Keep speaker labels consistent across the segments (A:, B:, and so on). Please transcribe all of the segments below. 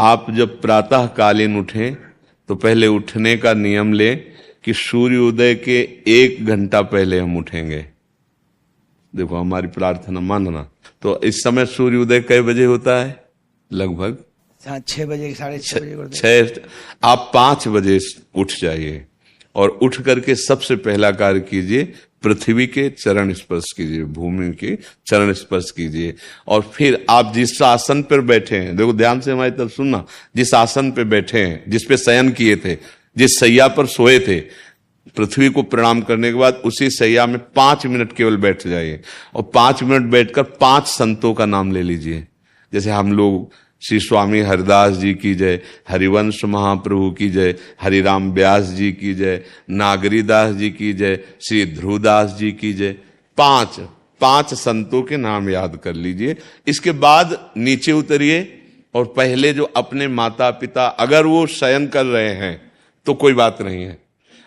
A: आप जब प्रातः कालीन उठें तो पहले उठने का नियम लें कि सूर्योदय के 1 घंटा पहले हम उठेंगे। देखो हमारी प्रार्थना मानना। तो इस समय सूर्योदय कई बजे होता है? लगभग
B: 6 बजे, 6:30 बजे।
A: 6। आप 5 बजे उठ जाइए और उठ करके सबसे पहला कार्य कीजिए, पृथ्वी के चरण स्पर्श कीजिए, भूमि के चरण स्पर्श कीजिए। और फिर आप जिस आसन पर बैठे हैं, देखो ध्यान से हमारी तरफ सुनना, जिस आसन पे बैठे हैं, जिस पे शयन किए थे, जिस सैया पर सोए थे, पृथ्वी को प्रणाम करने के बाद उसी सैया में 5 मिनट केवल बैठ जाइए और 5 मिनट बैठकर 5 संतों का नाम ले लीजिए। जैसे हम लोग श्री स्वामी हरिदास जी की जय, हरिवंश महाप्रभु की जय, हरिराम व्यास जी की जय, नागरीदास जी की जय, श्री ध्रुवदास जी की जय, 5 संतों के नाम याद कर लीजिए। इसके बाद नीचे उतरिए और पहले जो अपने माता पिता, अगर वो शयन कर रहे हैं तो कोई बात नहीं है,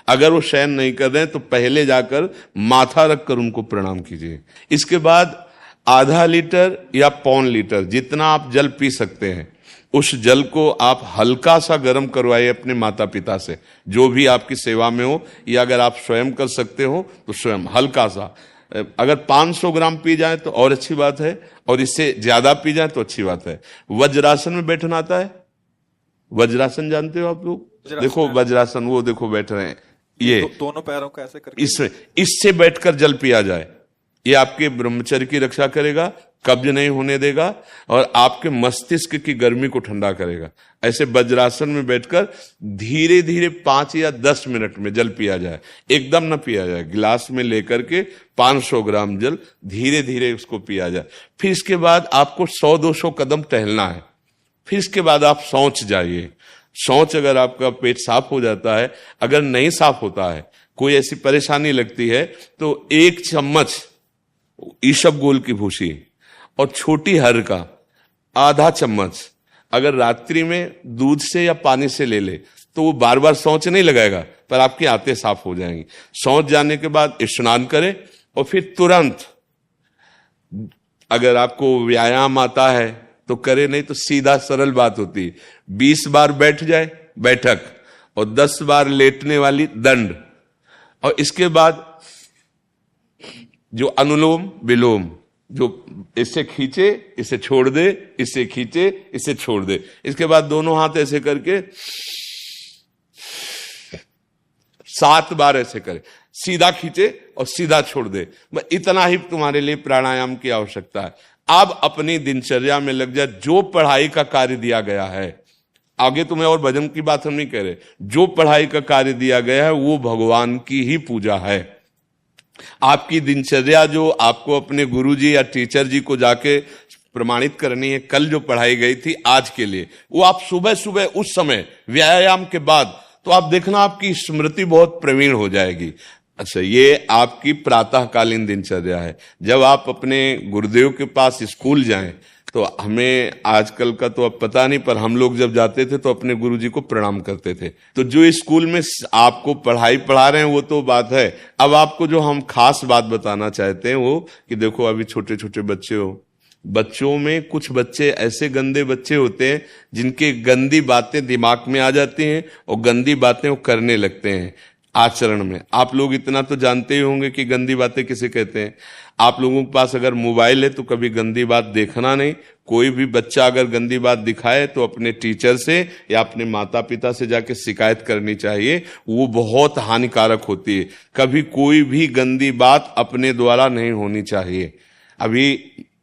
A: अगर वो शयन नहीं कर रहे हैं तो पहले जाकर माथा रखकर उनको प्रणाम कीजिए। इसके बाद आधा लीटर या 1.25 लीटर जितना आप जल पी सकते हैं, उस जल को आप हल्का सा गर्म करवाइए अपने माता पिता से, जो भी आपकी सेवा में हो, या अगर आप स्वयं कर सकते हो तो स्वयं हल्का सा। अगर 500 ग्राम पी जाए तो और अच्छी बात है, और इससे ज्यादा पी जाए तो अच्छी बात है। वज्रासन में बैठना आता है? वज्रासन जानते हो आप लोग? देखो वज्रासन, वो देखो बैठ रहे हैं, ये
C: दोनों पैरों को ऐसे करके
A: इससे बैठकर जल पिया जाए। ये आपके ब्रह्मचर्य की रक्षा करेगा, कब्ज नहीं होने देगा और आपके मस्तिष्क की गर्मी को ठंडा करेगा। ऐसे वज्रासन में बैठकर धीरे धीरे 5 या 10 मिनट में जल पिया जाए, एकदम न पिया जाए। गिलास में लेकर के 500 ग्राम जल धीरे धीरे उसको पिया जाए। फिर इसके बाद आपको 100-200 कदम टहलना है। फिर इसके बाद आप शौच जाइए। शौच अगर आपका पेट साफ हो जाता है, अगर नहीं साफ होता है, कोई ऐसी परेशानी लगती है, तो 1 चम्मच ईसबगोल की भूसी और छोटी हर का आधा चम्मच अगर रात्रि में दूध से या पानी से ले ले तो वो बार बार शौच नहीं लगाएगा, पर आपकी आंतें साफ हो जाएंगी। शौच जाने के बाद स्नान करें और फिर तुरंत, अगर आपको व्यायाम आता है तो करे, नहीं तो सीधा सरल बात होती है, 20 बार बैठ जाए बैठक और 10 बार लेटने वाली दंड। और इसके बाद जो अनुलोम विलोम, जो इससे खींचे इसे छोड़ दे, इससे खींचे इसे छोड़ दे। इसके बाद दोनों हाथ ऐसे करके 7 बार ऐसे करे, सीधा खींचे और सीधा छोड़ दे। इतना ही तुम्हारे लिए प्राणायाम की आवश्यकता है। अब अपनी दिनचर्या में लग जाए। जो पढ़ाई का कार्य दिया गया है, आगे तुम्हें और भजन की बात हम नहीं कह रहे, जो पढ़ाई का कार्य दिया गया है वो भगवान की ही पूजा है। आपकी दिनचर्या जो आपको अपने गुरुजी या टीचर जी को जाके प्रमाणित करनी है, कल जो पढ़ाई गई थी आज के लिए, वो आप सुबह सुबह उस समय व्यायाम के बाद, तो आप देखना आपकी स्मृति बहुत प्रवीण हो जाएगी। अच्छा, ये आपकी प्रातःकालीन दिनचर्या है। जब आप अपने गुरुदेव के पास स्कूल जाएं, तो हमें आजकल का तो अब पता नहीं, पर हम लोग जब जाते थे तो अपने गुरुजी को प्रणाम करते थे। तो जो स्कूल में आपको पढ़ाई पढ़ा रहे हैं वो तो बात है, अब आपको जो हम खास बात बताना चाहते हैं वो कि देखो अभी छोटे छोटे बच्चे हो, बच्चों में कुछ बच्चे ऐसे गंदे बच्चे होते हैं जिनके गंदी बातें दिमाग में आ जाती हैं और गंदी बातें वो करने लगते हैं आचरण में। आप लोग इतना तो जानते ही होंगे कि गंदी बातें किसे कहते हैं। आप लोगों के पास अगर मोबाइल है तो कभी गंदी बात देखना नहीं। कोई भी बच्चा अगर गंदी बात दिखाए तो अपने टीचर से या अपने माता पिता से जाके शिकायत करनी चाहिए, वो बहुत हानिकारक होती है। कभी कोई भी गंदी बात अपने द्वारा नहीं होनी चाहिए। अभी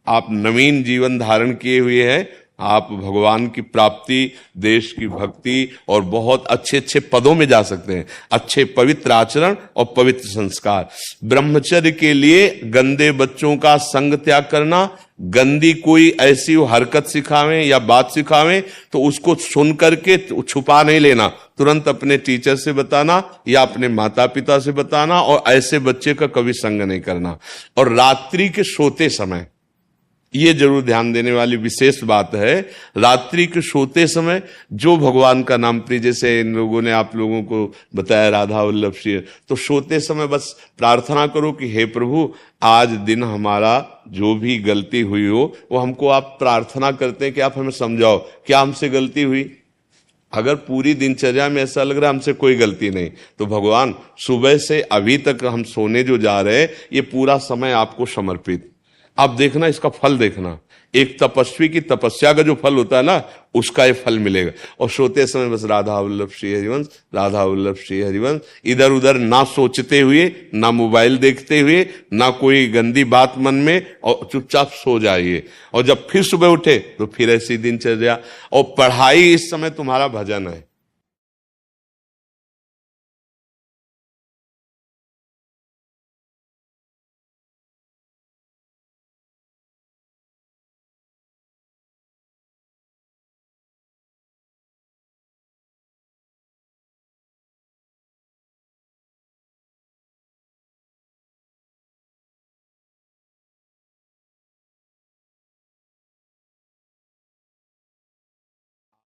A: आप नवीन जीवन धारण किए हुए हैं, आप भगवान की प्राप्ति, देश की भक्ति और बहुत अच्छे अच्छे पदों में जा सकते हैं। अच्छे पवित्र आचरण और पवित्र संस्कार। ब्रह्मचर्य के लिए गंदे बच्चों का संग त्याग करना, गंदी कोई ऐसी हरकत सिखावें या बात सिखावें तो उसको सुन करके छुपा नहीं लेना, तुरंत अपने टीचर से बताना या अपने माता पिता से बताना, और ऐसे बच्चे का कभी संग नहीं करना। और रात्रि के सोते समय ये जरूर ध्यान देने वाली विशेष बात है। रात्रि के सोते समय जो भगवान का नाम प्रिय, जैसे इन लोगों ने आप लोगों को बताया राधा वल्लभ श्री, तो सोते समय बस प्रार्थना करो कि हे प्रभु, आज दिन हमारा जो भी गलती हुई हो वो हमको आप प्रार्थना करते हैं कि आप हमें समझाओ क्या हमसे गलती हुई। अगर पूरी दिनचर्या में ऐसा लग रहा है हमसे कोई गलती नहीं, तो भगवान सुबह से अभी तक हम सोने जो जा रहे हैं ये पूरा समय आपको समर्पित। आप देखना, इसका फल देखना, एक तपस्वी की तपस्या का जो फल होता है ना, उसका ये फल मिलेगा। और सोते समय बस राधा वल्लभ श्री हरिवंश, राधा वल्लभ श्री हरिवंश, इधर उधर ना सोचते हुए, ना मोबाइल देखते हुए, ना कोई गंदी बात मन में, और चुपचाप सो जाइए। और जब फिर सुबह उठे तो फिर ऐसी दिनचर्या। और पढ़ाई, इस समय तुम्हारा भजन है,